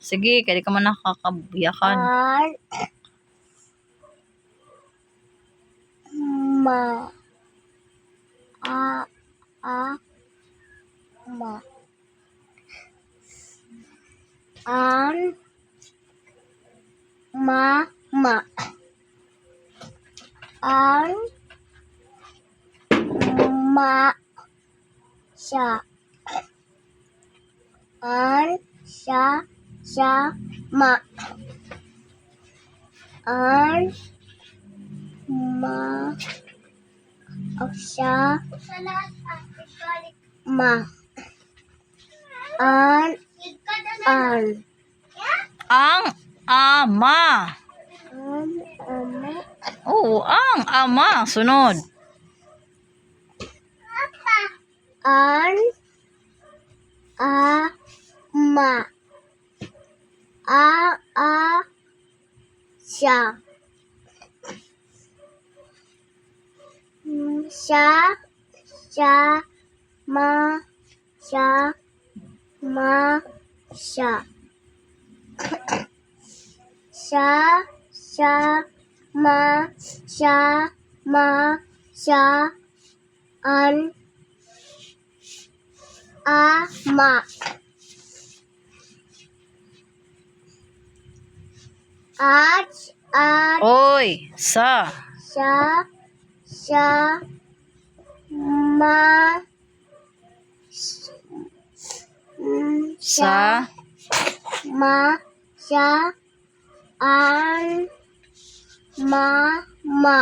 Sige, kaya di ka man nakakabiyakan. Ma. Sha. Ma. Ma. Ang ama. Oo, ang ama. Sunod. Ma. Sha. Ma. Sha. Ma. Oy, sa. Ma. Sa. Ma. Ma.